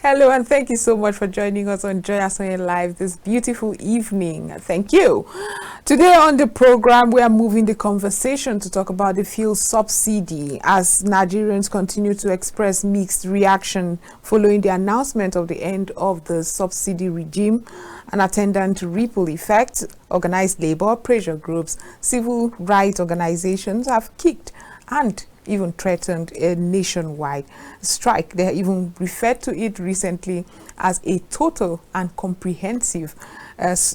Hello, and thank you so much for joining us on Joyasonyelive this beautiful evening. Thank you. Today on the program, we are moving the conversation to talk about the fuel subsidy as Nigerians continue to express mixed reaction following the announcement of the end of the subsidy regime and attendant ripple effect. Organized labor, pressure groups, civil rights organizations have kicked and even threatened a nationwide strike. They even referred to it recently as a total and comprehensive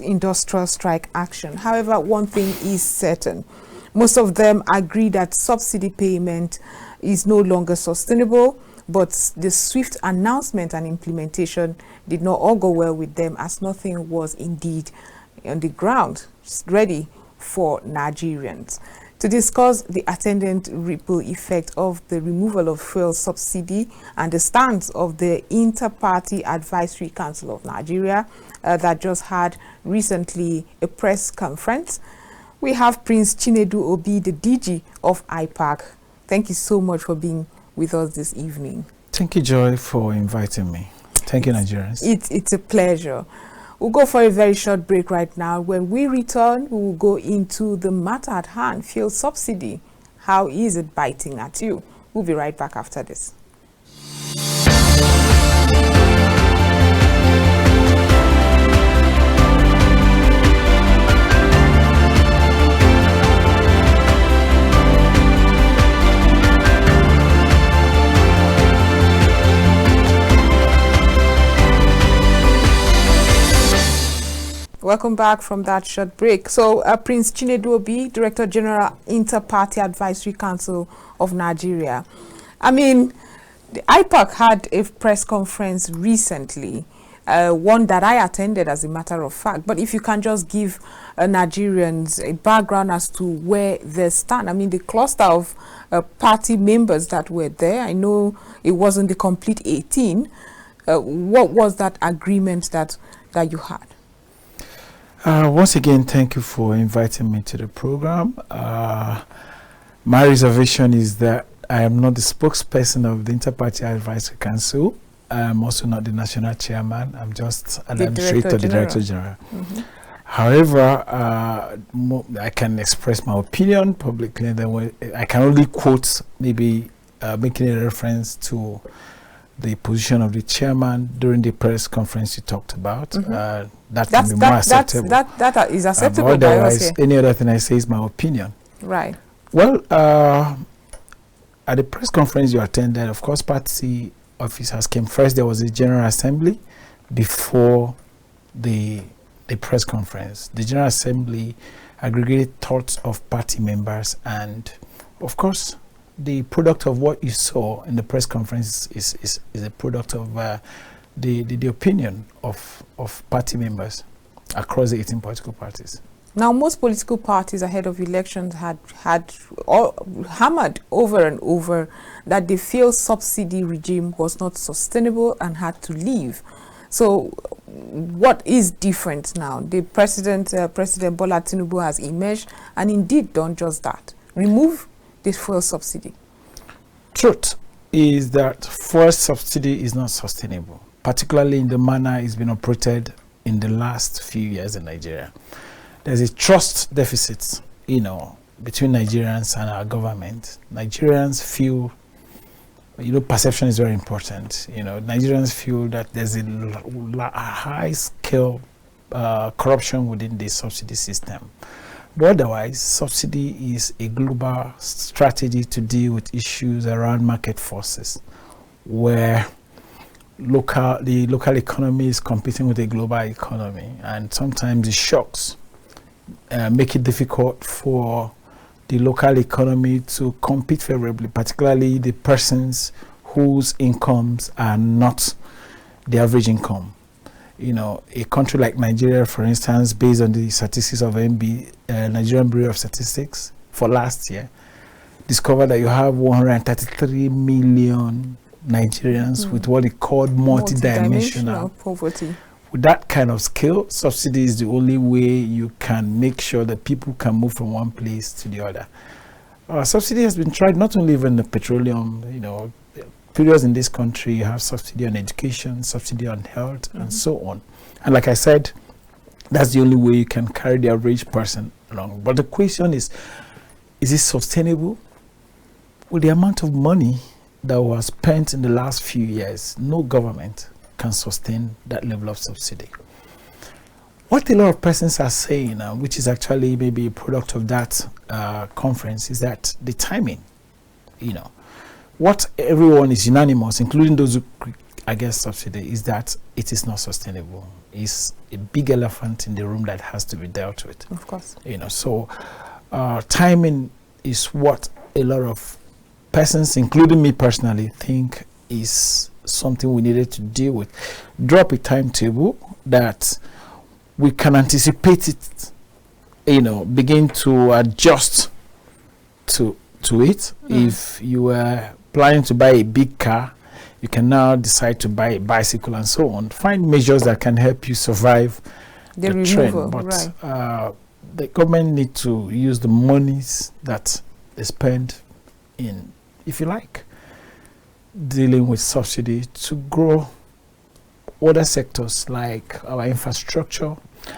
industrial strike action. However, one thing is certain. Most of them agree that subsidy payment is no longer sustainable, but the swift announcement and implementation did not all go well with them, as nothing was indeed on the ground ready for Nigerians. To discuss the attendant ripple effect of the removal of fuel subsidy and the stance of the Inter-Party Advisory Council of Nigeria that just had recently a press conference, we have Prince Chinedu Obi, the DG of ipob. Thank you so much for being with us this evening. Thank you, Joy, for inviting me. Thank you, Nigerians. It's a pleasure. We'll go for a very short break right now. When we return, we will go into the matter at hand, fuel subsidy. How is it biting at you? We'll be right back after this. Welcome back from that short break. So, Prince Chinedu Obi, Director General, Inter-Party Advisory Council of Nigeria. I mean, the ipob had a press conference recently, one that I attended as a matter of fact. But if you can just give Nigerians a background as to where they stand. I mean, the cluster of party members that were there, I know it wasn't the complete 18. What was that agreement that you had? Once again, thank you for inviting me to the program. My reservation is that I am not the spokesperson of the Inter-Party Advisory Council. I'm also not the national chairman. I'm just an administrator, the Director General. Mm-hmm. However, I can express my opinion publicly. I can only quote, maybe making a reference to the position of the chairman during the press conference you talked about. Mm-hmm. That can be more acceptable. That is acceptable. Otherwise, any other thing I say is my opinion. Right. Well, at the press conference you attended, of course, party officers came first. There was a general assembly before the press conference. The general assembly aggregated thoughts of party members, and of course, the product of what you saw in the press conference is a product of the opinion of party members across the 18 political parties. Now, most political parties ahead of elections had hammered over and over that the fuel subsidy regime was not sustainable and had to leave. So, what is different now? The President Bola Tinubu has emerged and indeed done just that: remove this fuel subsidy. Truth is that fuel subsidy is not sustainable, particularly in the manner it's been operated in the last few years in Nigeria. There's a trust deficit, between Nigerians and our government. Nigerians feel, perception is very important. Nigerians feel that there's a high-scale corruption within the subsidy system. But otherwise, subsidy is a global strategy to deal with issues around market forces, where the local economy is competing with the global economy, and sometimes the shocks make it difficult for the local economy to compete favorably, particularly the persons whose incomes are not the average income. A country like Nigeria, for instance, based on the statistics of Nigerian Bureau of Statistics for last year, discovered that you have 133 million Nigerians with what they call multidimensional poverty. With that kind of scale, subsidy is the only way you can make sure that people can move from one place to the other. Subsidy has been tried not only in the petroleum, periods in this country, you have subsidy on education, subsidy on health, and so on. And like I said, that's the only way you can carry the average person along. But the question is it sustainable? With the amount of money that was spent in the last few years, no government can sustain that level of subsidy. What a lot of persons are saying, which is actually maybe a product of that conference, is that the timing, what everyone is unanimous, including those who against subsidy, is that it is not sustainable. It's a big elephant in the room that has to be dealt with. Of course. So timing is what a lot of persons, including me personally, think is something we needed to deal with. Drop a timetable that we can anticipate it, begin to adjust to it. If you were planning to buy a big car, you can now decide to buy a bicycle and so on. Find measures that can help you survive the trend. But the government need to use the monies that they spend in, if you like, dealing with subsidy to grow other sectors like our infrastructure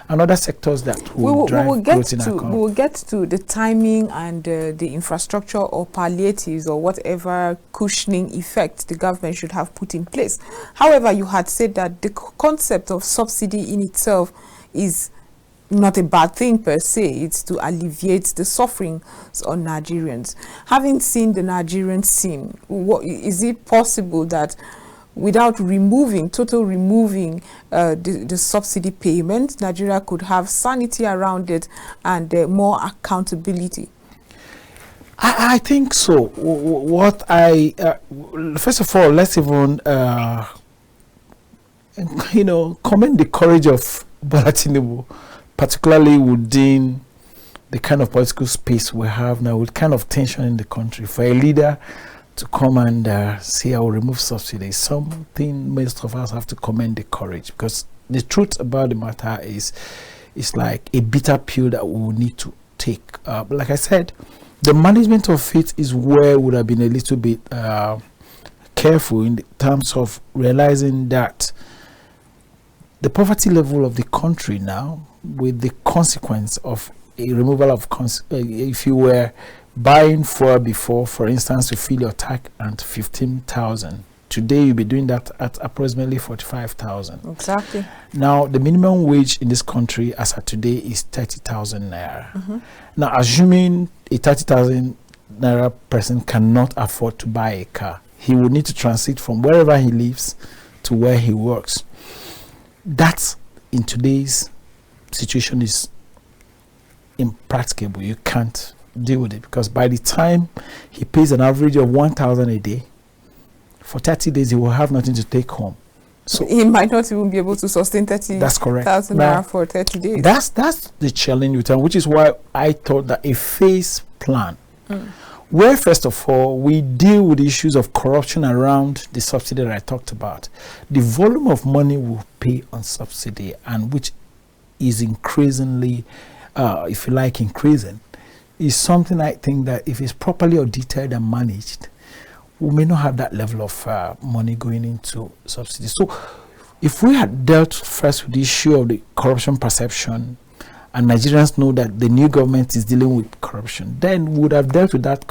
and other sectors that will drive growth in our economy. We will get to the timing and the infrastructure or palliatives or whatever cushioning effect the government should have put in place. However, you had said that the concept of subsidy in itself is not a bad thing per se. It's to alleviate the suffering on Nigerians. Having seen the Nigerian scene, is it possible that without totally removing the subsidy payment, Nigeria could have sanity around it and more accountability? I think so. First of all, let's even commend the courage of Bola Tinubu, particularly within the kind of political space we have now, with kind of tension in the country, for a leader to come and say, I will remove subsidy, something most of us have to commend the courage, because the truth about the matter is it's like a bitter pill that we will need to take. But like I said, the management of it is where would have been a little bit careful in terms of realizing that the poverty level of the country now, with the consequence of a removal of, if you were buying fuel before, for instance, to fill your tank at 15,000. Today, you'll be doing that at approximately 45,000. Exactly. Now, the minimum wage in this country, as of today, is 30,000 naira. Now, assuming a 30,000 naira person cannot afford to buy a car, he will need to transit from wherever he lives to where he works. That, in today's situation, is impracticable. You can't deal with it, because by the time he pays an average of 1,000 a day, for 30 days he will have nothing to take home. So he might not even be able to sustain 30,000 naira for 30 days. That's the challenge with him, which is why I thought that a phase plan, where first of all we deal with issues of corruption around the subsidy that I talked about, the volume of money we pay on subsidy, and which is increasingly, if you like, increasing, is something I think that if it's properly audited and managed, we may not have that level of money going into subsidies. So if we had dealt first with the issue of the corruption perception, and Nigerians know that the new government is dealing with corruption, then we would have dealt with that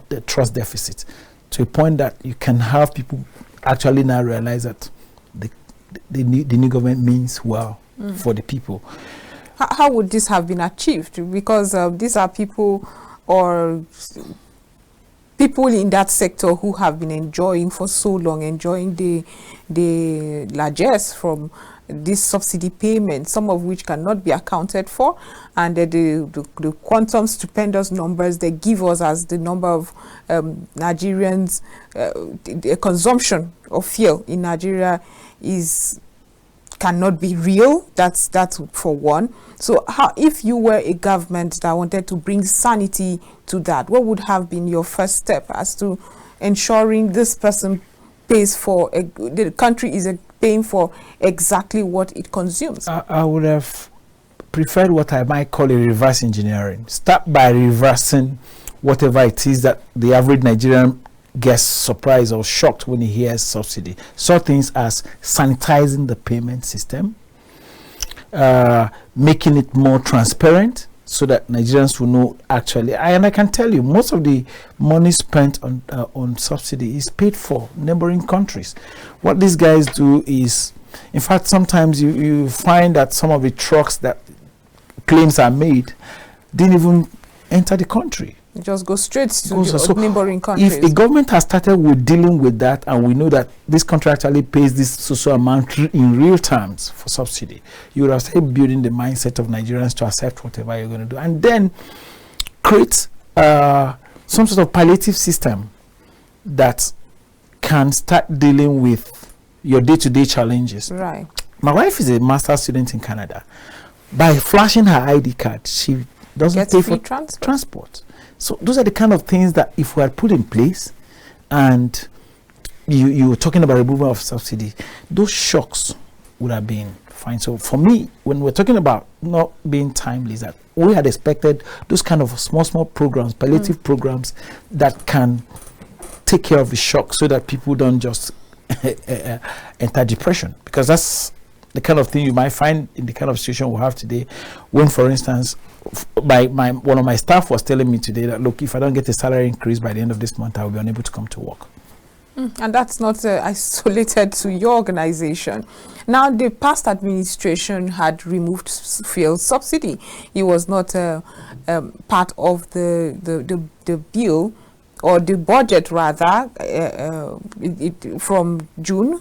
the trust deficit, to a point that you can have people actually now realize that the new government means well for the people. How would this have been achieved? Because these are people in that sector who have been enjoying for so long, enjoying the largesse from this subsidy payment, some of which cannot be accounted for, and the quantum stupendous numbers they give us as the number of Nigerians, the consumption of fuel in Nigeria cannot be real. That's for one. So if you were a government that wanted to bring sanity to that, what would have been your first step as to ensuring this person pays for, the country is paying for exactly what it consumes? I would have preferred what I might call a reverse engineering. Start by reversing whatever it is that the average Nigerian gets surprised or shocked when he hears subsidy. Saw things as sanitizing the payment system, making it more transparent so that Nigerians will know actually. And I can tell you, most of the money spent on subsidy is paid for neighboring countries. What these guys do is, in fact, sometimes you find that some of the trucks that claims are made didn't even enter the country. It just goes straight to the neighboring countries. If the government has started with dealing with that, and we know that this country actually pays this social amount in real terms for subsidy, you would have started building the mindset of Nigerians to accept whatever you're going to do, and then create some sort of palliative system that can start dealing with your day-to-day challenges. Right. My wife is a master's student in Canada. By flashing her ID card, she doesn't pay for transport. So those are the kind of things that if we had put in place, and you were talking about removal of subsidy, those shocks would have been fine. So for me, when we're talking about not being timely, is that we had expected those kind of small programs, palliative programs that can take care of the shock so that people don't just enter depression, because that's the kind of thing you might find in the kind of situation we have today. When, for instance, one of my staff was telling me today that, look, if I don't get a salary increase by the end of this month, I will be unable to come to work. And that's not isolated to your organization. Now, the past administration had removed fuel subsidy. It was not part of the bill, or the budget rather, from June,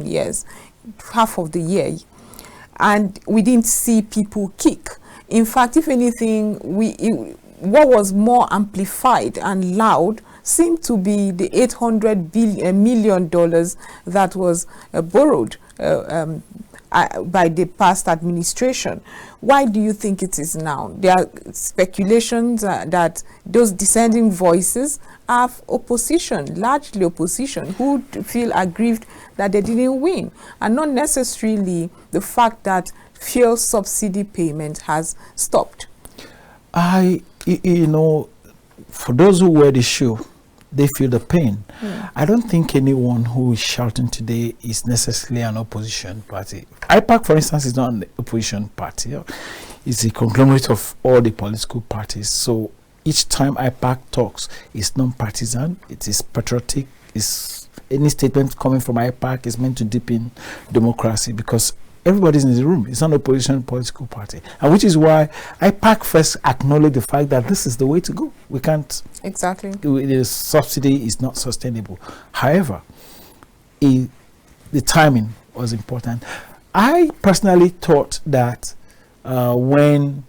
yes, half of the year, and we didn't see people kick. In fact, if anything, what was more amplified and loud seemed to be the $800 million that was borrowed by the past administration. Why do you think it is now? There are speculations that those dissenting voices have opposition, largely opposition, who feel aggrieved that they didn't win, and not necessarily the fact that fuel subsidy payment has stopped. You know, for those who wear the shoe, they feel the pain. I don't think anyone who is shouting today is necessarily an opposition party. IPAC, for instance, is not an opposition party. It's a conglomerate of all the political parties. So each time IPAC talks, it's non-partisan, it is patriotic, any statement coming from IPAC is meant to deepen democracy, because everybody's in the room. It's not an opposition political party, and which is why IPAC first acknowledged the fact that this is the way to go. We can't. Exactly. The subsidy is not sustainable. However, the timing was important. I personally thought that when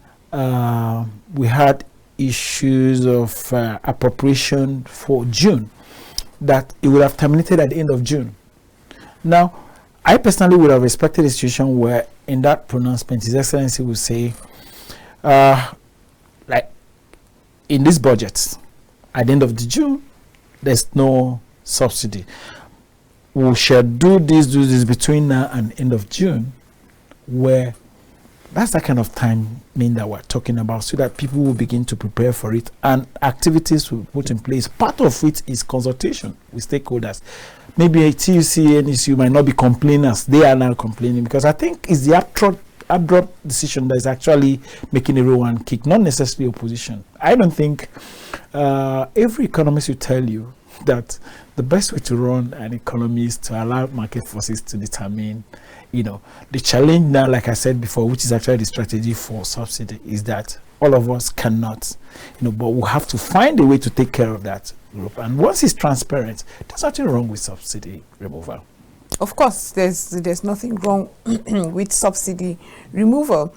we had issues of appropriation for June, that it would have terminated at the end of June. Now, I personally would have expected a situation where in that pronouncement, His Excellency would say, like in this budget, at the end of the June, there's no subsidy. We shall do this between now and end of June, where that's the kind of time that we're talking about, so that people will begin to prepare for it and activities will be put in place. Part of it is consultation with stakeholders. Maybe a TUC and NSU might not be complaining as they are now complaining, because I think it's the abrupt decision that is actually making everyone kick, not necessarily opposition. I don't think every economist will tell you that the best way to run an economy is to allow market forces to determine. The challenge now, like I said before, which is actually the strategy for subsidy, is that all of us cannot, but we have to find a way to take care of that group. And once it's transparent, there's nothing wrong with subsidy removal. Of course, there's nothing wrong with subsidy removal.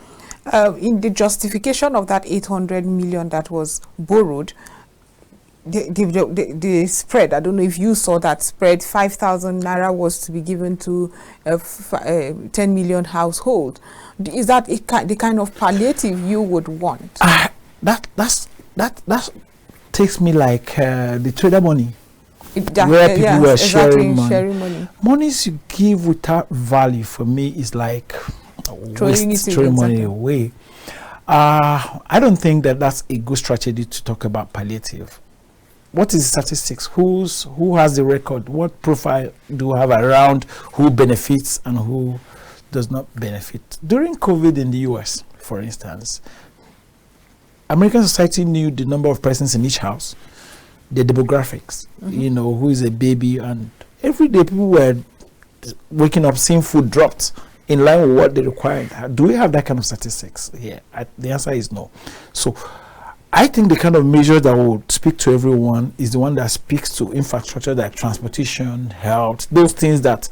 In the justification of that 800 million that was borrowed, the spread, I don't know if you saw that spread, 5,000 naira was to be given to 10 million household. Is that the kind of palliative you would want? That takes me like the trader money, where people were sharing money. Monies you give without value, for me, is like throwing money away. I don't think that that's a good strategy to talk about palliative. what is the statistics? Who has the record? What profile do we have around who benefits and who does not benefit? During COVID in the US, for instance, American society knew the number of persons in each house, the demographics, who is a baby, and every day people were waking up seeing food dropped in line with what they required. Do we have that kind of statistics here? The answer is no. So I think the kind of measure that would speak to everyone is the one that speaks to infrastructure like transportation, health, those things that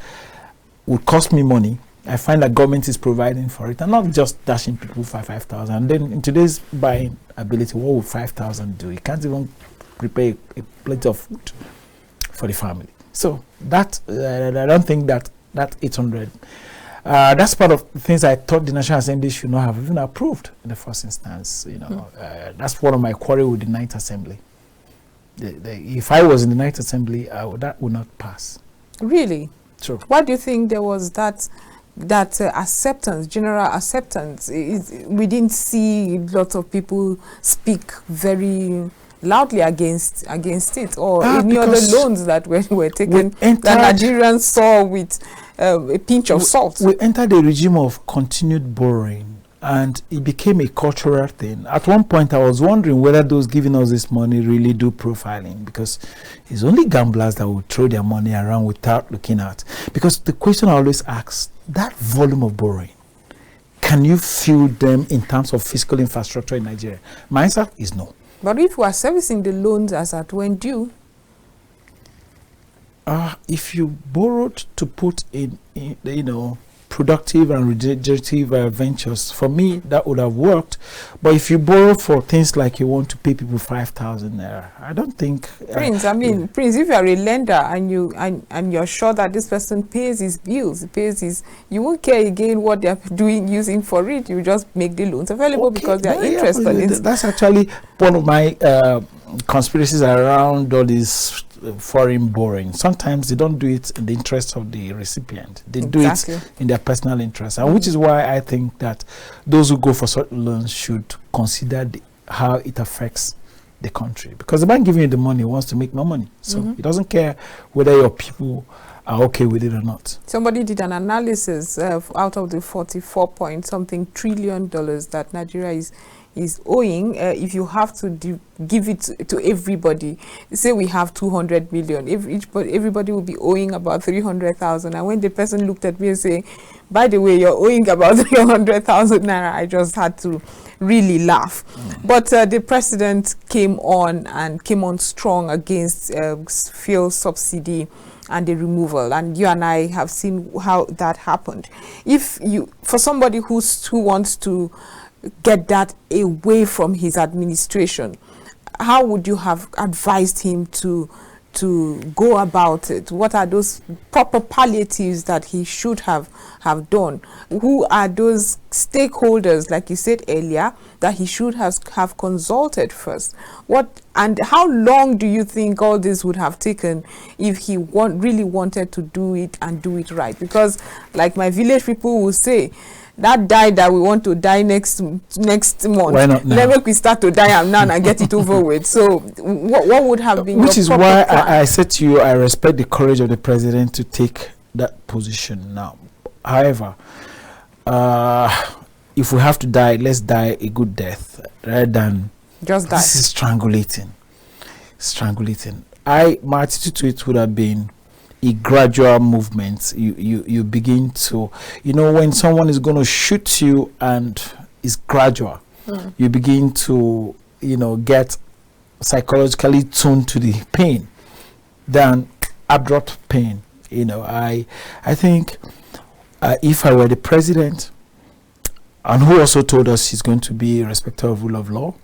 would cost me money. I find that government is providing for it and not just dashing people for 5,000. And then in today's buying ability, what would 5,000 do? You can't even prepare a plate of food for the family. So that I don't think that 800. That's part of the things I thought the National Assembly should not have even approved in the first instance. That's one of my quarrel with the Ninth Assembly. If I was in the Ninth Assembly, that would not pass. Really? True. Why do you think there was that acceptance, general acceptance? We didn't see lots of people speak very loudly against it, or any other loans that were taken that Nigerians saw with a pinch of salt. We entered a regime of continued borrowing, and it became a cultural thing. At one point, I was wondering whether those giving us this money really do profiling, because it's only gamblers that will throw their money around without looking at. Because the question I always ask, that volume of borrowing, can you fuel them in terms of fiscal infrastructure in Nigeria? My answer is no. But if we are servicing the loans as at when due, if you borrowed to put in productive and regenerative ventures, for me that would have worked. But if you borrow for things like you want to pay people 5,000 naira, I don't think. Prince, Prince, if you are a lender and you're sure that this person pays his bills, you won't care again what they're using for it. You just make the loans available because they are interested in it. That's actually one of my conspiracies around all these foreign borrowing. Sometimes they don't do it in the interest of the recipient. They do it in their personal interest, and which is why I think that those who go for certain loans should consider how it affects the country, because the bank giving you the money wants to make more money, so it doesn't care whether your people are okay with it or not. Somebody did an analysis out of the 44 point something trillion dollars that Nigeria is owing. If you have to give it to everybody, say we have 200 million, everybody will be owing about 300,000. And when the person looked at me and saying, by the way, you're owing about 300,000 naira, I just had to really laugh. But the president came on strong against fuel subsidy and the removal, and you and I have seen how that happened. For somebody who wants to get that away from his administration, how would you have advised him to go about it? What are those proper palliatives that he should have done? Who are those stakeholders, like you said earlier, that he should have consulted first? And how long do you think all this would have taken if he really wanted to do it and do it right? Because like my village people will say, that die that we want to die next month, why not now? Then we start to die now and get it over with. So what would have been which is why I said to you, I respect the courage of the president to take that position now. However, if we have to die, let's die a good death rather than just die. This is strangulating. My attitude to it would have been a gradual movement. You begin to, when someone is going to shoot you and it's gradual, you begin to, get psychologically tuned to the pain than abrupt pain. I think if I were the president, and who also told us he's going to be a respecter of rule of law,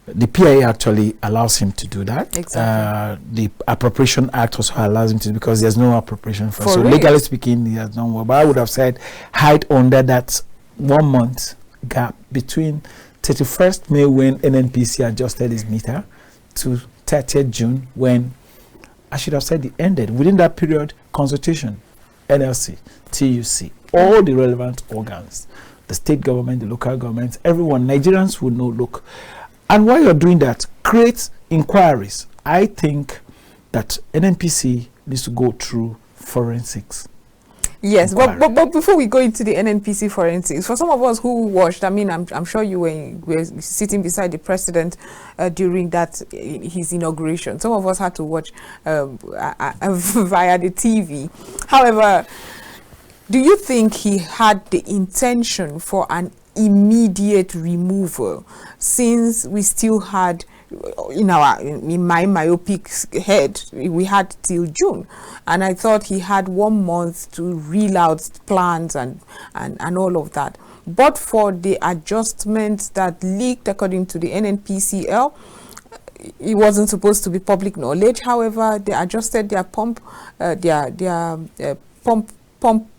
the PIA actually allows him to do that. Exactly. The Appropriation Act also allows him to, because there's no appropriation for so real. Legally speaking, he has no. But I would have said hide under that 1 month gap between 31st May when NNPC adjusted his meter to 30th June when I should have said it ended. Within that period, consultation, NLC, TUC, all the relevant organs, the state government, the local government, everyone, Nigerians would know, look. And while you're doing that, create inquiries. I think that NNPC needs to go through forensics. Yes, but before we go into the NNPC forensics, for some of us who watched, I mean, I'm sure you were sitting beside the president during that his inauguration. Some of us had to watch via the TV. However, do you think he had the intention for an immediate removal, since we still had in my myopic head we had till June, and I thought he had 1 month to reel out plans and all of that? But for the adjustments that leaked according to the NNPCL, it wasn't supposed to be public knowledge. However, they adjusted their pump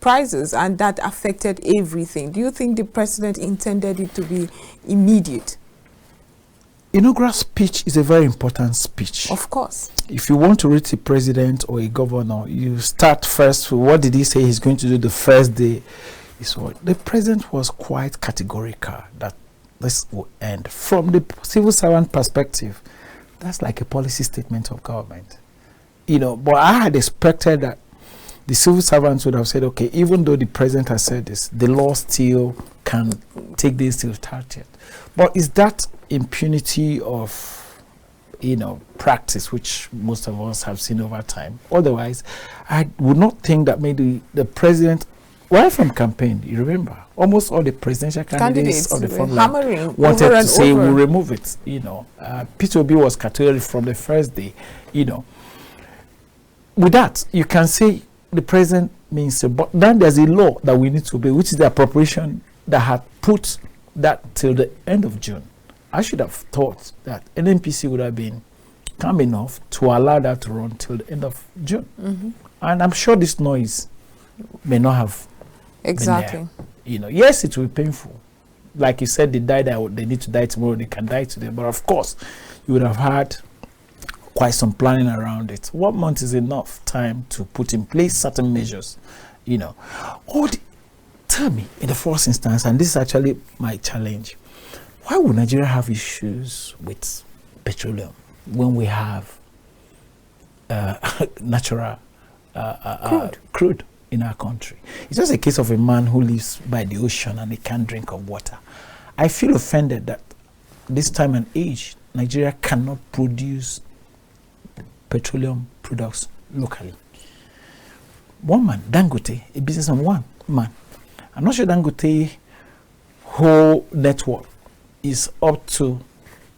prices, and that affected everything. Do you think the president intended it to be immediate? Inaugural speech is a very important speech. Of course. If you want to reach a president or a governor, you start first with what did he say he's going to do the first day. So the president was quite categorical that this will end. From the civil servant perspective, that's like a policy statement of government. But I had expected that the civil servants would have said, okay, even though the president has said this, the law still can take this till 30th. But is that impunity of, practice, which most of us have seen over time? Otherwise, I would not think that maybe the president, right from campaign, you remember, almost all the presidential candidates of the front line wanted to say we'll remove it. Peter Obi was categorical from the first day. With that, you can say the president means so, but then there's a law that we need to obey, which is the appropriation that had put that till the end of June. I should have thought that NNPC would have been calm enough to allow that to run till the end of June. And I'm sure this noise may not have exactly been there. Yes, it will be painful. Like you said, they need to die tomorrow, they can die today. But of course, you would have had quite some planning around it. 1 month is enough time to put in place certain measures. Tell me, in the first instance, and this is actually my challenge, why would Nigeria have issues with petroleum when we have natural crude in our country? It's just a case of a man who lives by the ocean and he can't drink of water. I feel offended that this time and age, Nigeria cannot produce petroleum products locally. One man, Dangote, a businessman, one man. I'm not sure Dangote whole network is up to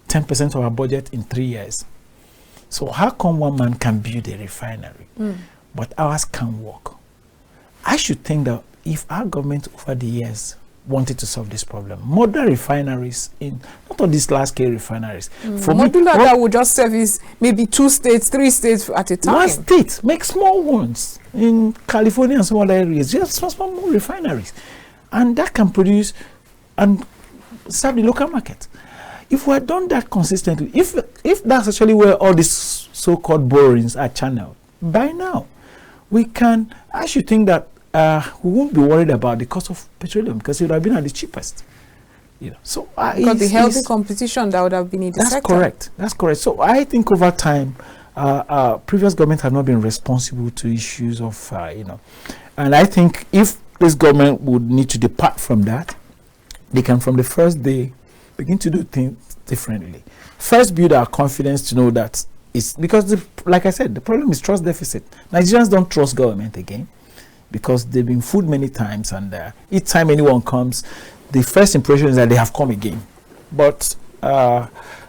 10% of our budget in 3 years. So how come one man can build a refinery, but ours can't work? I should think that if our government over the years wanted to solve this problem, modern refineries, in not all these large-scale refineries, that would just service maybe 2 states, 3 states at a time. One state, make small ones in California and some other areas, just small refineries, and that can produce and serve the local market. If we had done that consistently, if that's actually where all these so-called borrowings are channeled, by now I should think that we won't be worried about the cost of petroleum, because it would have been at the cheapest. So because the healthy competition that would have been in the sector. That's correct. So I think over time, previous governments have not been responsible to issues of and I think if this government would need to depart from that, they can from the first day begin to do things differently. First, build our confidence to know that it's because like I said, the problem is trust deficit. Nigerians don't trust government again, because they've been fooled many times, and each time anyone comes, the first impression is that they have come again. But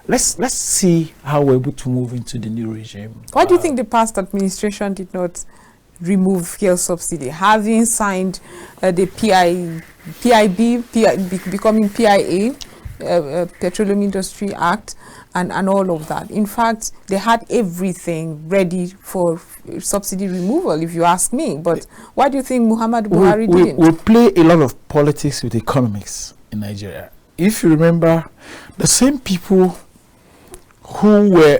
let's see how we're able to move into the new regime. Why do you think the past administration did not remove fuel subsidy, having signed the PIB becoming PIA, Petroleum Industry Act, and all of that? In fact, they had everything ready for subsidy removal, if you ask me. But why do you think Muhammad Buhari didn't? We play a lot of politics with economics in Nigeria. If you remember, the same people who were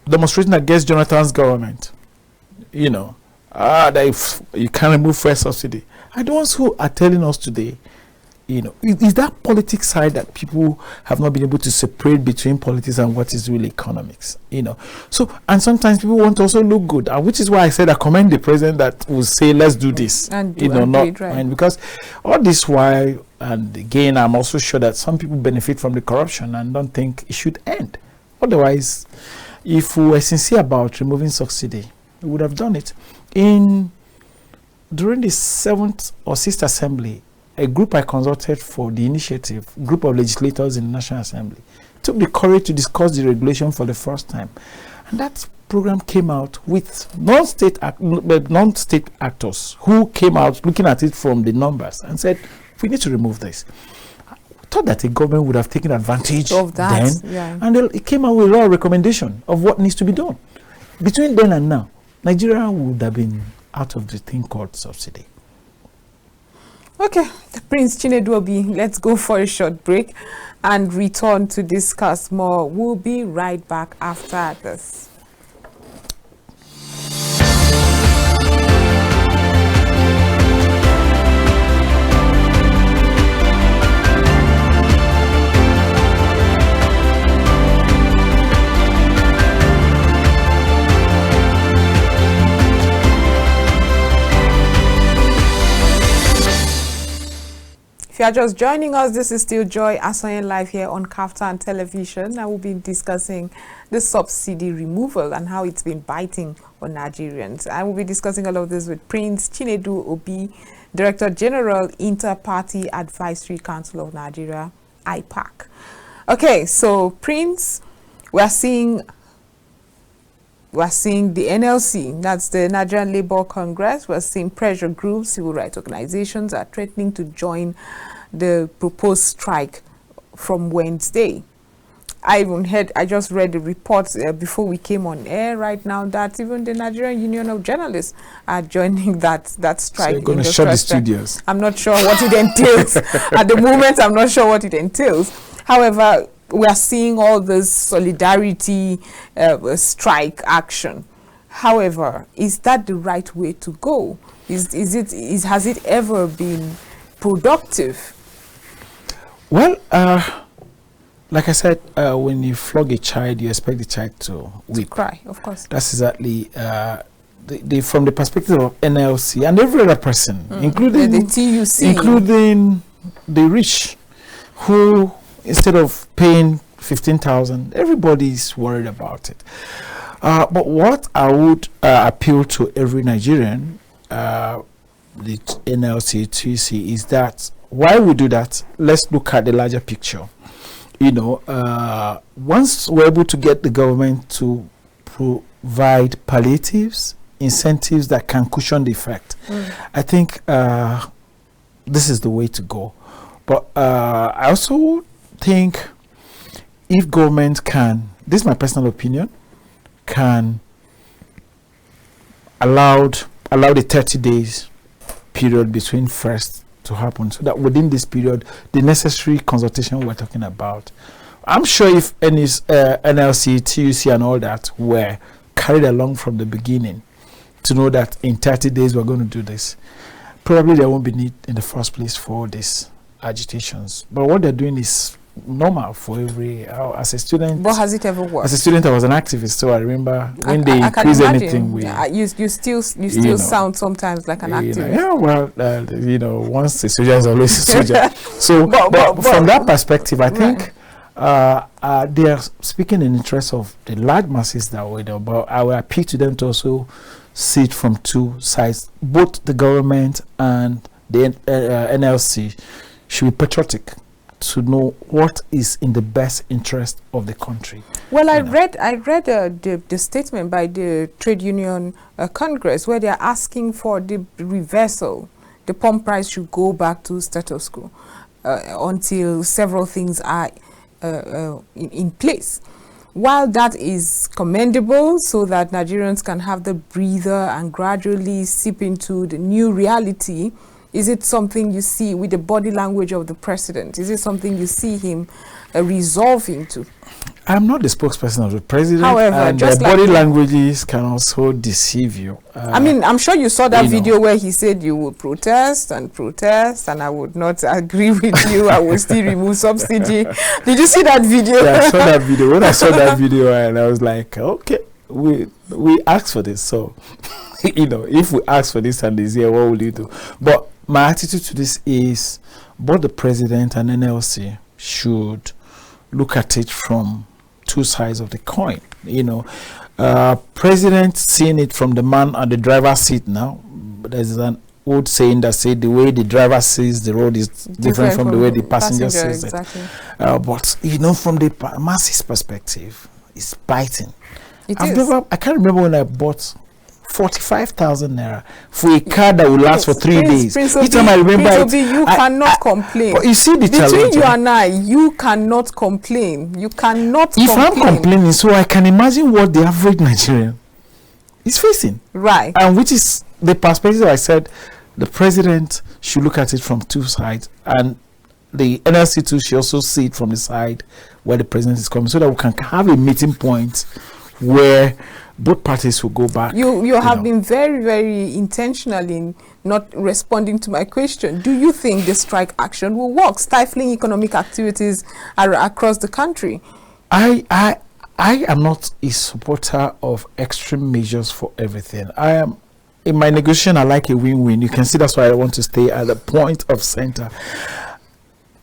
demonstrating against Jonathan's government, that if you can't remove fuel subsidy, are the ones who are telling us today, You know, is that politics side that people have not been able to separate between politics and what is really economics, you know. So, and sometimes people want to also look good, which is why I said I commend the president that will say, let's do this, and you know, not right. and because all this while, and again, I'm also sure that some people benefit from the corruption and don't think it should end. Otherwise, if we were sincere about removing subsidy, we would have done it. During the 7th or 6th Assembly, a group I consulted for the initiative, group of legislators in the National Assembly, took the courage to discuss the regulation for the first time. And that program came out with non-state actors who came out looking at it from the numbers and said, we need to remove this. I thought that the government would have taken advantage of that then, and it came out with a lot of recommendation of what needs to be done. Between then and now, Nigeria would have been out of the thing called subsidy. Okay, Prince Chinedu Obi, let's go for a short break and return to discuss more. We'll be right back after this. If you are just joining us, this is still Joyasonyelive here on Kaftan television. I will be discussing the subsidy removal and how it's been biting on Nigerians. I will be discussing all of this with Prince Chinedu Obi, Director General, Inter-Party Advisory Council of Nigeria, IPAC. Okay, so Prince, we're seeing the NLC, that's the Nigerian Labour Congress. We're seeing pressure groups, civil rights organizations are threatening to join the proposed strike from Wednesday. I just read the reports before we came on air right now that even the Nigerian Union of Journalists are joining that strike. So you're going to shut the studios. I'm not sure what it entails. At the moment, I'm not sure what it entails. However, we are seeing all this solidarity strike action. However, is that the right way to go? Has it ever been productive? Well, like I said, when you flog a child, you expect the child to weep. To cry, of course. That's exactly from the perspective of NLC and every other person, including the TUC, including the rich, who instead of paying 15,000, everybody's worried about it. But what I would appeal to every Nigerian, the NLC, TUC, is that while we do that, let's look at the larger picture. You know, once we're able to get the government to provide palliatives, incentives that can cushion the effect, I think this is the way to go. But I also think if government can, this is my personal opinion, can allow the 30 days period between first to happen, so that within this period the necessary consultation we're talking about, I'm sure if any NLC, TUC and all that were carried along from the beginning to know that in 30 days we're going to do this, probably there won't be need in the first place for these agitations. But what they're doing is normal for every as a student. But has it ever worked? As a student, I was an activist, so I remember when they increase anything, you still sound sometimes like an activist. Yeah, well, you know, once a soldier is always a soldier. So, but from that perspective, I think they are speaking in interest of the large masses that way. But I will appeal to them to also see it from two sides. Both the government and the NLC should be patriotic to know what is in the best interest of the country. Well, I read the statement by the Trade Union Congress where they are asking for the reversal. The pump price should go back to status quo until several things are in place. While that is commendable, so that Nigerians can have the breather and gradually seep into the new reality, is it something you see with the body language of the president? Is it something you see him resolving to? I'm not the spokesperson of the president. However, and just body languages can also deceive you. I mean, I'm sure you saw that video where he said you will protest, and I would not agree with you. I will still remove subsidy. Did you see that video? Yeah, I saw that video. When I saw that video, and I was like, okay, we asked for this. So, if we ask for this and this here, what will you do? But my attitude to this is both the president and NLC should look at it from two sides of the coin. President seeing it from the man at the driver's seat now. There's an old saying that said the way the driver sees the road is different from the way the passenger sees it. But from the masses perspective, it's biting. I can't remember when I bought 45,000 naira for a car that will last for 3 days. Each time I remember it, you cannot complain. But you see the challenge. Between you and I, you cannot complain. You cannot if complain. I'm complaining, so I can imagine what the average Nigerian is facing. Right. And which is the perspective I said the president should look at it from two sides, and the NLC too should also see it from the side where the president is coming, so that we can have a meeting point where both parties will go back. You have been very, very intentional in not responding to my question. Do you think the strike action will work, stifling economic activities across the country? I am not a supporter of extreme measures for everything. I am, in my negotiation, I like a win-win. You can see that's why I want to stay at the point of center.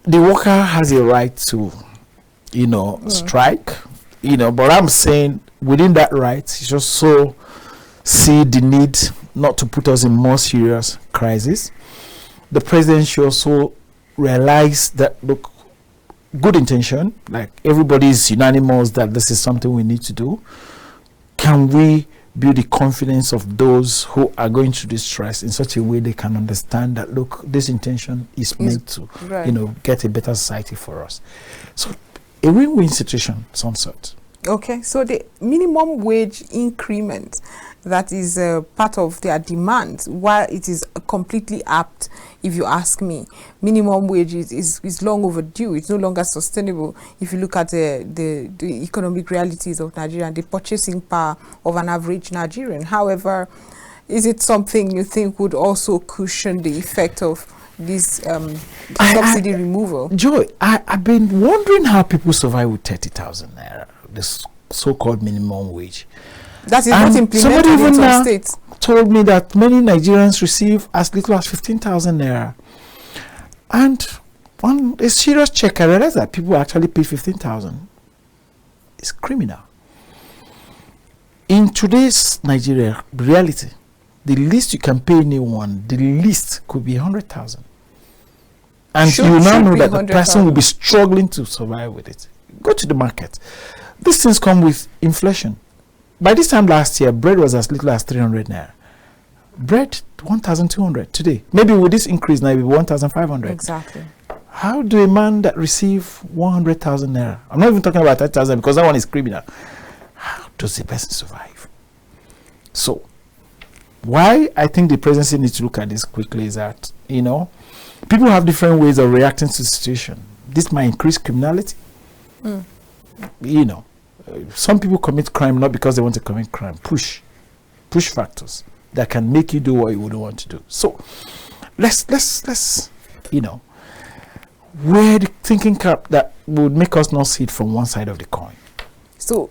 The worker has a right to, strike, but I'm saying within that right, you just so see the need not to put us in more serious crisis. The president should also realize that, look, good intention, like everybody is unanimous that this is something we need to do. Can we build the confidence of those who are going through this stress in such a way they can understand that, look, this intention is meant to, get a better society for us. So a win-win situation, some sort. Okay, so the minimum wage increment that is part of their demand, while it is completely apt, if you ask me, minimum wage is long overdue. It's no longer sustainable if you look at the economic realities of Nigeria and the purchasing power of an average Nigerian. However, is it something you think would also cushion the effect of this subsidy removal? Joy, I've been wondering how people survive with 30,000 naira. This so-called minimum wage. That is not implemented in some states. Told me that many Nigerians receive as little as 15,000 naira. And on a serious check, I realized that people actually pay 15,000. It's criminal. In today's Nigeria reality, the least you can pay anyone, the least could be 100,000. And you now know that the person will be struggling to survive with it. Go to the market. These things come with inflation. By this time last year, bread was as little as 300 naira. Bread, 1,200 today. Maybe with this increase now, it will be 1,500. Exactly. How do a man that receive 100,000 naira, I'm not even talking about 30,000 because that one is criminal. How does the person survive? So, why I think the presidency needs to look at this quickly is that, people have different ways of reacting to the situation. This might increase criminality. Some people commit crime not because they want to commit crime. Push factors that can make you do what you wouldn't want to do. So let's wear the thinking cap that would make us not see it from one side of the coin. So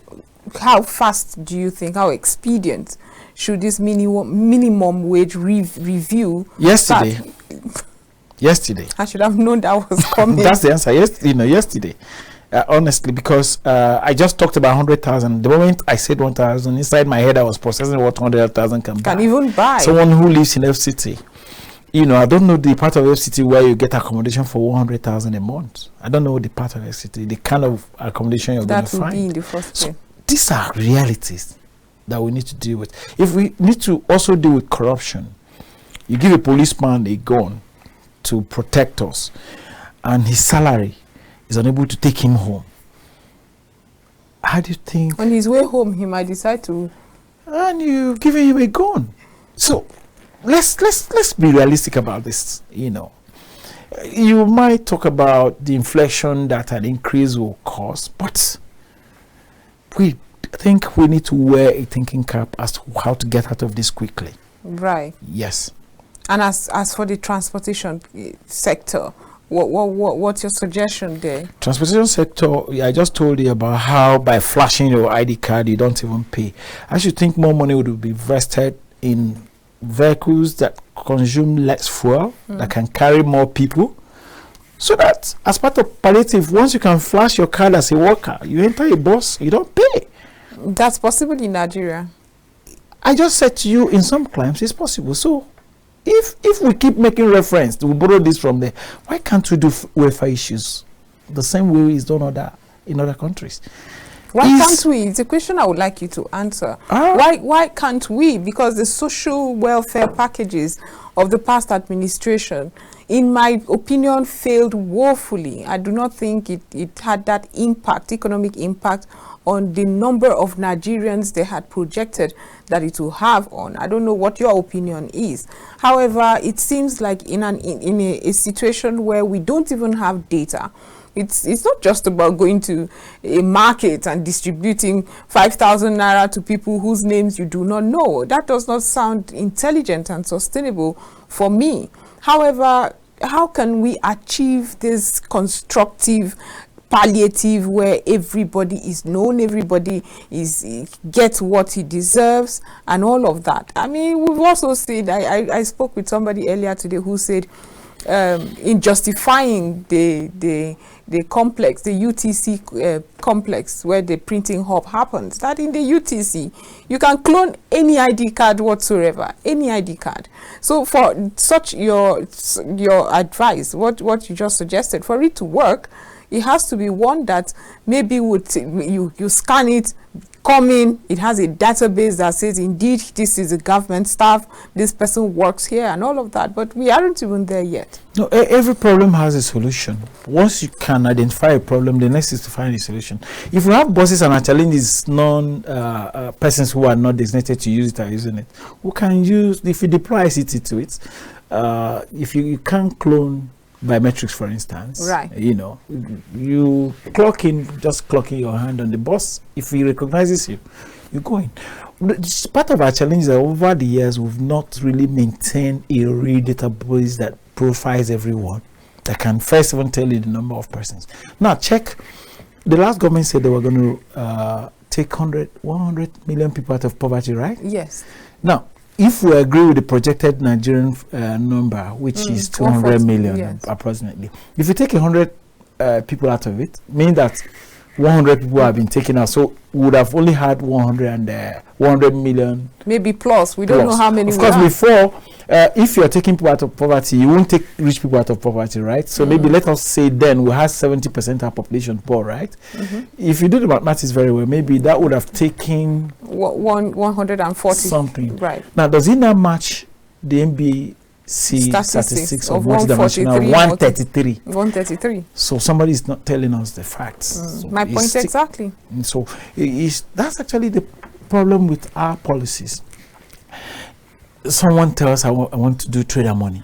how fast do you think, how expedient should this minimum wage review Yesterday. I should have known that was coming. That's the answer. Yesterday. Honestly, because I just talked about 100,000. The moment I said 1,000, inside my head I was processing what 100,000 can buy. Can even buy. Someone who lives in FCT. I don't know the part of FCT where you get accommodation for 100,000 a month. I don't know the part of FCT, the kind of accommodation you're going to find. That would be in the first place. These are realities that we need to deal with. If we need to also deal with corruption, you give a policeman a gun to protect us, and his salary is unable to take him home. How do you think? On his way home, he might decide to. And you giving him a gun. So let's be realistic about this. You might talk about the inflation that an increase will cause, but we think we need to wear a thinking cap as to how to get out of this quickly. Right. Yes. And as for the transportation sector, what's your suggestion there? Transportation sector, I just told you about how by flashing your ID card, you don't even pay. I should think more money would be invested in vehicles that consume less fuel, that can carry more people, so that as part of palliative, once you can flash your card as a worker, you enter a bus, you don't pay. That's possible in Nigeria. I just said to you, in some climes it's possible. So if we keep making reference, we borrow this from there, why can't we do welfare issues the same way it's done in other countries? Why can't we? It's a question I would like you to answer. Why can't we? Because the social welfare packages of the past administration, in my opinion, failed woefully. I do not think it had that impact, economic impact, on the number of Nigerians they had projected that it will have on. I don't know what your opinion is. However, it seems like in a situation where we don't even have data, it's not just about going to a market and distributing 5,000 naira to people whose names you do not know. That does not sound intelligent and sustainable for me. However, how can we achieve this constructive palliative where everybody is known, everybody gets what he deserves and all of that? I mean, we've also said, I spoke with somebody earlier today who said in justifying the complex, the UTC complex where the printing hub happens, that in the UTC you can clone any ID card whatsoever, any ID card. So for such your advice, what you just suggested, for it to work, it has to be one that maybe you scan it, come in, it has a database that says indeed this is a government staff, this person works here and all of that, but we aren't even there yet. No, every problem has a solution. Once you can identify a problem, the next is to find a solution. If you have bosses and actually these persons who are not designated to use it are using it, who can use, if you deploy ICT to it, if you can't clone biometrics, for instance, right? You know, you clock in your hand on the bus. If he recognizes you, you go in. It's part of our challenge that over the years we've not really maintained a real database that profiles everyone, that can first even tell you the number of persons. Now check, the last government said they were going to take 100 million people out of poverty, right? Yes. Now, if we agree with the projected Nigerian number, which is 200 million, yes, approximately, if you take 100 people out of it, means that 100 people have been taken out, so we would have only had 100 million. Maybe plus. We don't know how many. Of course, before, if you're taking people out of poverty, you won't take rich people out of poverty, right? So maybe let us say then we have 70% of our population poor, right? If you do the mathematics very well, maybe that would have taken 140 something. Right. Now, does it not match the NBC statistics of multidimensional 133? 133. So somebody is not telling us the facts. So my point exactly. So that's actually the problem with our policies. Someone tells, I want to do trader money,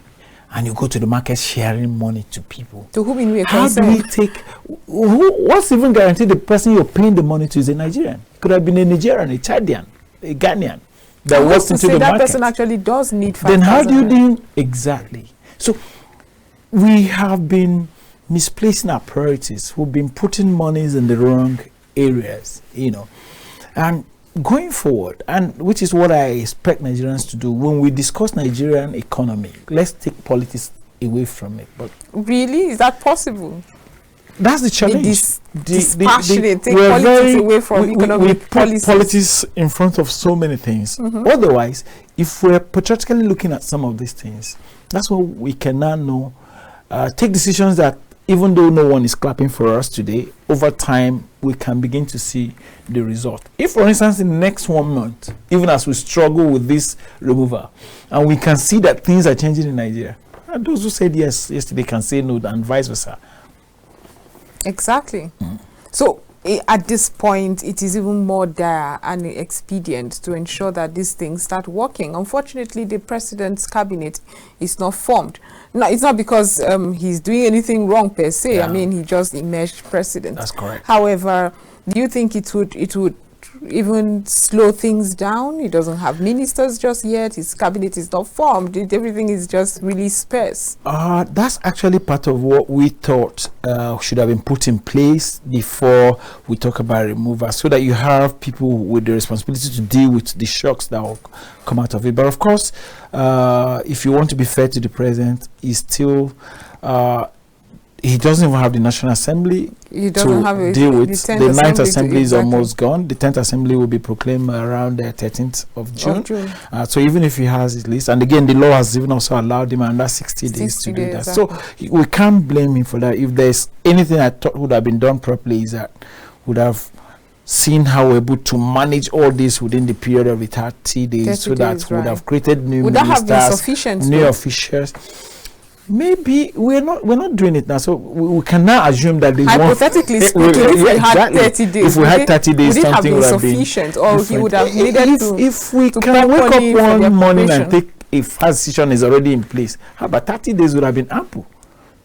and you go to the market sharing money to people. To whom in we How do we take, what's even guaranteed the person you're paying the money to is a Nigerian? Could have been a Nigerian, a Chadian, a Ghanaian that walks into the market. That person actually does need 5,000. Then how do you do exactly? So we have been misplacing our priorities. We've been putting monies in the wrong areas, you know, and going forward, and which is what I expect Nigerians to do when we discuss Nigerian economy. Let's take politics away from it. But really, is that possible? That's the challenge. Dispassionate, take politics away from economic policies. Politics in front of so many things. Otherwise, if we're patriotically looking at some of these things, that's what we can now know. Take decisions that, even though no one is clapping for us today, over time we can begin to see the result. If, for instance, in the next 1 month, even as we struggle with this removal, and we can see that things are changing in Nigeria, and those who said yes yesterday can say no, and vice versa. Exactly. So at this point, it is even more dire and expedient to ensure that these things start working. Unfortunately, the president's cabinet is not formed. No, it's not because he's doing anything wrong per se. I mean, he just emerged president. That's correct. However, Do you think it would even slow things down? He doesn't have ministers just yet. His cabinet is not formed. Everything is just really sparse. That's actually part of what we thought should have been put in place before we talk about removal, so that you have people with the responsibility to deal with the shocks that will come out of it. But of course, if you want to be fair to the president, he's still he doesn't even have the National Assembly to deal with. The 9th Assembly is almost gone. The 10th Assembly will be proclaimed around the 13th of June. So even if he has his list, and again, the law has even also allowed him another 60 days to do that. Exactly. So we can't blame him for that. If there's anything I thought would have been done properly, is that would have seen how we're able to manage all this within the period of the 30 days, so that would have created new ministers, that have been sufficient, new officials. Maybe we're not doing it now, so we can now assume that they hypothetically speaking, if we had 30 days, if we had 30 days, would it something have would have been sufficient, or he would have needed to. If we can wake up one morning and take a fast decision is already in place, how about 30 days would have been ample?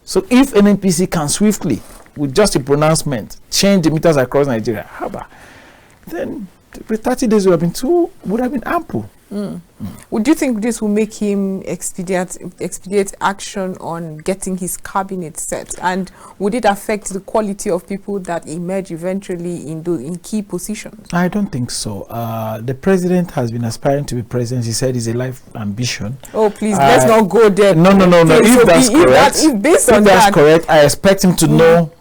So if NNPC can swiftly, with just a pronouncement, change the meters across Nigeria, how about then the 30 days would have been ample. Would you think this will make him expedite action on getting his cabinet set, and would it affect the quality of people that emerge eventually in key positions? I don't think so. The president has been aspiring to be president. He said it's a life ambition. Oh, please, let's not go there. No. If that's correct, if that's correct, I expect him to know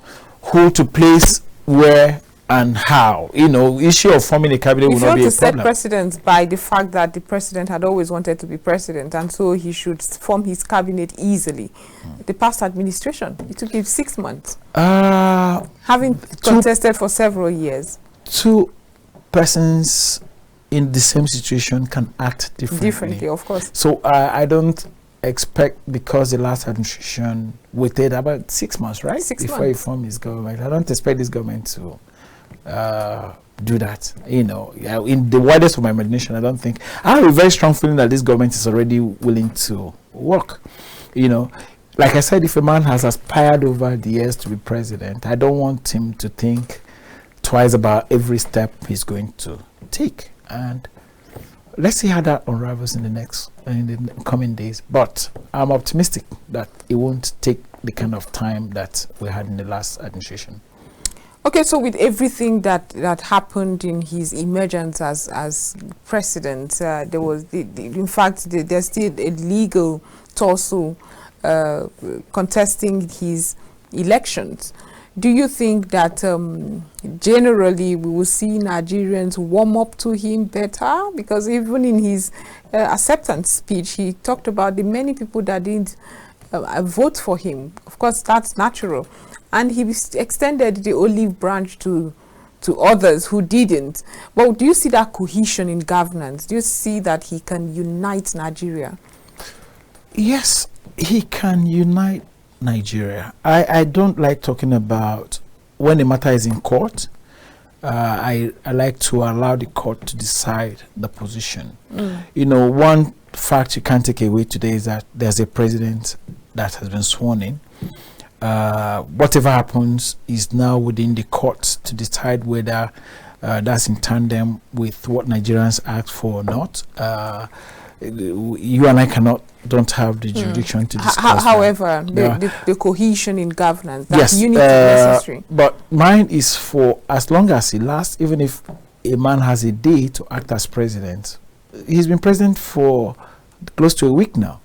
who to place where and how. Issue of forming a cabinet will not be a problem. If you want to set precedent by the fact that the president had always wanted to be president, and so he should form his cabinet easily. The past administration, it took him 6 months. Having contested for several years. Two persons in the same situation can act differently. Of course. So I don't expect, because the last administration waited about 6 months, right? Before he formed his government. I don't expect this government to do that. In the widest of my imagination, I don't think. I have a very strong feeling that this government is already willing to work. Like I said, if a man has aspired over the years to be president, I don't want him to think twice about every step he's going to take. And let's see how that unravels in the coming days. But I'm optimistic that it won't take the kind of time that we had in the last administration. Okay, so with everything that happened in his emergence as president, there was in fact there's still a legal tussle contesting his elections. Do you think that generally we will see Nigerians warm up to him better? Because even in his acceptance speech, he talked about the many people that didn't vote for him. Of course, that's natural. And he extended the olive branch to others who didn't. But do you see that cohesion in governance? Do you see that he can unite Nigeria? Yes, he can unite Nigeria. I don't like talking about when the matter is in court. I like to allow the court to decide the position. One fact you can't take away today is that there's a president that has been sworn in. Whatever happens is now within the courts to decide whether that's in tandem with what Nigerians ask for or not. You and I don't have the jurisdiction to discuss however, the cohesion in governance, that unity necessary. But mine is for as long as it lasts, even if a man has a day to act as president. He's been president for close to a week now.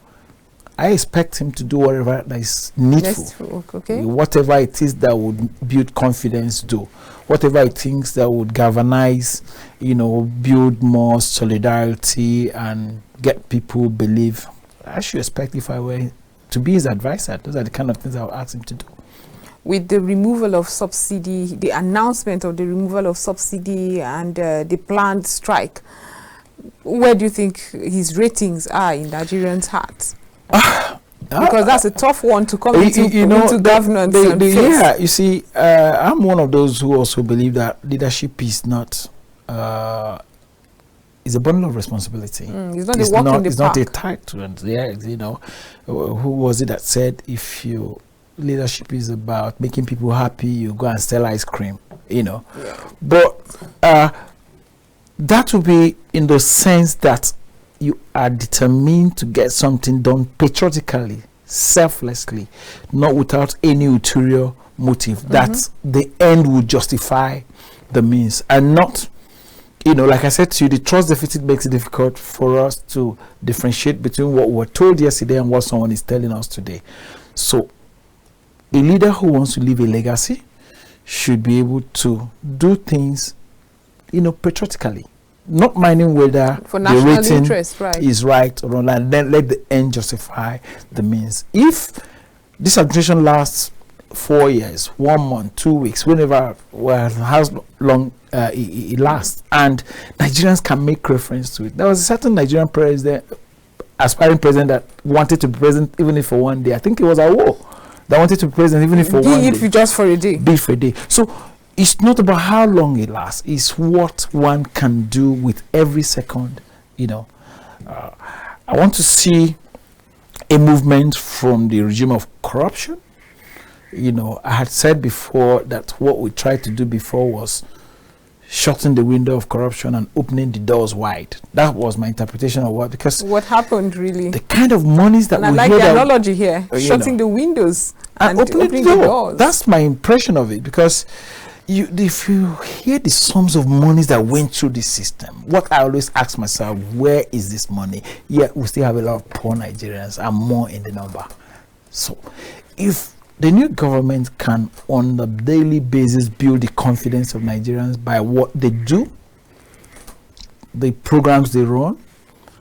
I expect him to do whatever that is needful. Okay. Whatever it is that would build confidence, do. Whatever it thinks that would galvanize, build more solidarity and get people believe. I should expect, if I were to be his advisor, those are the kind of things I would ask him to do. With the removal of subsidy, the announcement of the removal of subsidy and the planned strike, where do you think his ratings are in Nigerians' hearts? Because that's a tough one to come into governance. Yeah, you see, I'm one of those who also believe that leadership is not is a bundle of responsibility. It's not a walk in the park. It's not a title. And who was it that said, if you leadership is about making people happy, you go and sell ice cream, But that will be in the sense that you are determined to get something done patriotically, selflessly, not without any ulterior motive, that the end will justify the means, and not, like I said to you, the trust deficit makes it difficult for us to differentiate between what we were told yesterday and what someone is telling us today. So a leader who wants to leave a legacy should be able to do things, patriotically, not minding whether for the national rating interest, right, is right or wrong, and then let the end justify the means. If this administration lasts 4 years, 1 month, 2 weeks, whenever, how long it lasts, and Nigerians can make reference to it. There was a certain Nigerian president, aspiring president, that wanted to be president even if for 1 day. I think it was Awo that wanted to be president even if for 1 day. Be it just for a day. Be for a day. So it's not about how long it lasts, it's what one can do with every second. I want to see a movement from the regime of corruption. I had said before that what we tried to do before was shutting the window of corruption and opening the doors wide. That was my interpretation of because what happened really. The kind of monies that and I we like hear the analogy here, shutting the windows and opening the doors. That's my impression of it, because if you hear the sums of monies that went through this system, what I always ask myself, where is this money? Yet we still have a lot of poor Nigerians, and more in the number. So if the new government can on a daily basis build the confidence of Nigerians by what they do, the programs they run,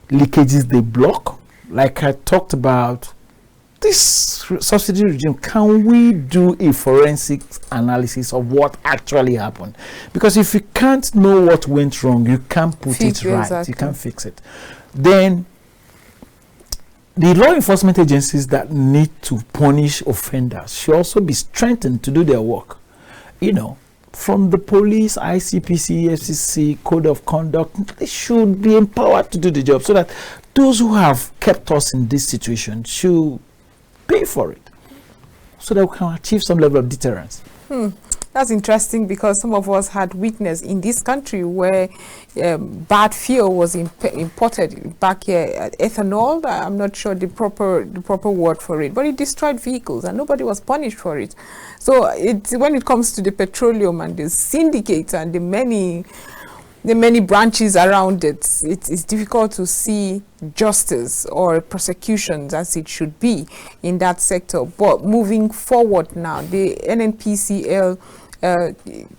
leakages they block, like I talked about, this subsidy regime, can we do a forensic analysis of what actually happened? Because if you can't know what went wrong, you can't put it right. Exactly. You can't fix it. Then the law enforcement agencies that need to punish offenders should also be strengthened to do their work. From the police, ICPC, FCC, Code of Conduct, they should be empowered to do the job, so that those who have kept us in this situation should pay for it, so that we can achieve some level of deterrence. That's interesting, because some of us had witnessed in this country where bad fuel was imported back here, ethanol. I'm not sure the proper word for it, but it destroyed vehicles and nobody was punished for it. So when it comes to the petroleum and the syndicates and the many branches around it, it's difficult to see justice or prosecutions as it should be in that sector. But moving forward now, the NNPCL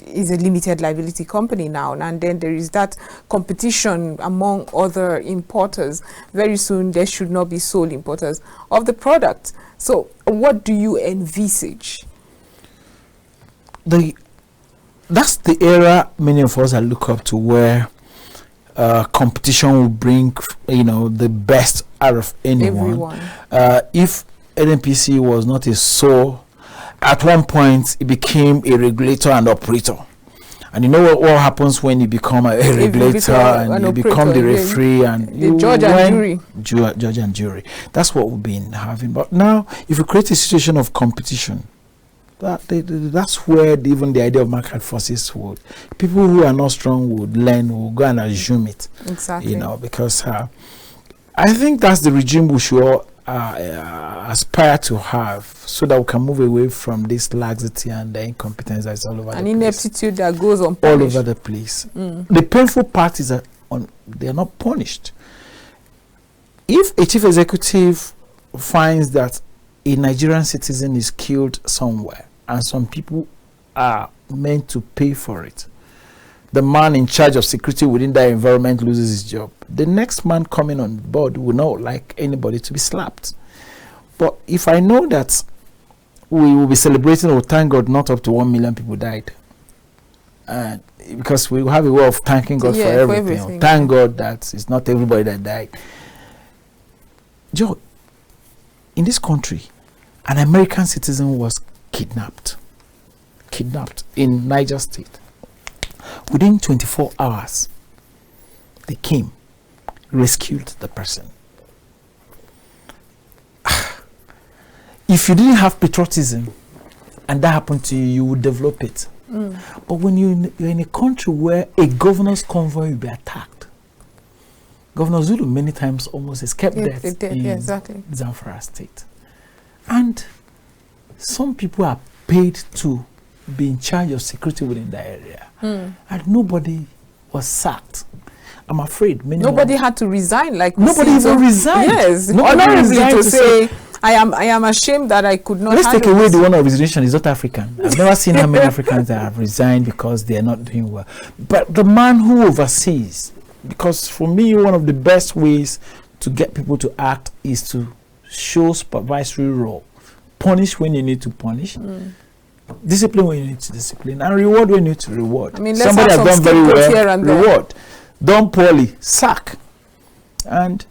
is a limited liability company now, and then there is that competition among other importers. Very soon there should not be sole importers of the product. So what do you envisage? That's the era many of us look up to, where competition will bring the best out of anyone. If NNPC was not a sole, at one point it became a regulator and operator. And you know what happens when you become a regulator and you become the referee and the judge and jury. Judge and jury. That's what we've been having. But now, if you create a situation of competition, that's where even the idea of market forces would, people who are not strong would learn, will go and assume it. Exactly. Because I think that's the regime we should all aspire to have, so that we can move away from this laxity and the incompetence that's all over the place. And ineptitude that goes on all over the place. The painful part is that they are not punished. If a chief executive finds that a Nigerian citizen is killed somewhere and some people are meant to pay for it, the man in charge of security within that environment loses his job. The next man coming on board will not like anybody to be slapped. But if I know that we will be celebrating, oh, thank God, not up to 1 million people died, because we have a way of thanking God for everything. Thank God that it's not everybody that died. Joe, in this country, an American citizen was kidnapped in Niger State. Within 24 hours, they came, rescued the person. if you didn't have patriotism and that happened to you, you would develop it. But when you're in a country where a governor's convoy will be attacked, Governor Zulu many times almost escaped death in Zamfara state. And some people are paid to be in charge of security within that area. And nobody was sacked. I'm afraid nobody had to resign. Like nobody even resigned. Yes, honorably to say, I am ashamed that I could not. Let's take away the one of resignation is not African. I've never seen how many Africans that have resigned because they are not doing well. But the man who oversees, because for me one of the best ways to get people to act is to show supervisory role, punish when you need to punish. Discipline when you need to discipline, and reward when you need to reward. I mean, let's somebody have has done very well, here and reward. Done poorly, sack. And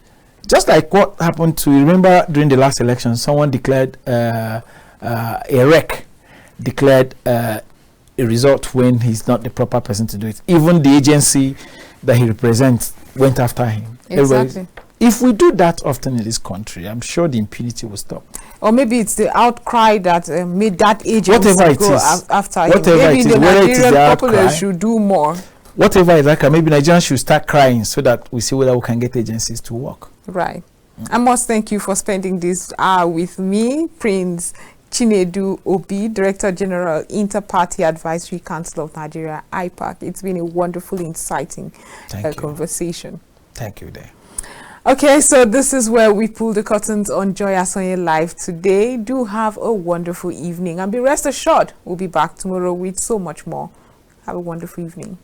just like what happened to, remember during the last election, someone declared a rec, declared a result when he's not the proper person to do it. Even the agency that he represents went after him. Exactly. If we do that often in this country, I'm sure the impunity will stop. Or maybe it's the outcry that made that agency go after him. Maybe the Nigerian populace should do more. Whatever is like, maybe Nigerians should start crying so that we see whether we can get agencies to work. Right. I must thank you for spending this hour with me, Prince Chinedu Obi, Director General, Inter-Party Advisory Council of Nigeria, IPAC. It's been a wonderfully inciting conversation. Thank you, Day. Okay, so this is where we pull the curtains on Joyasonyelive today. Do have a wonderful evening and be rest assured we'll be back tomorrow with so much more. Have a wonderful evening.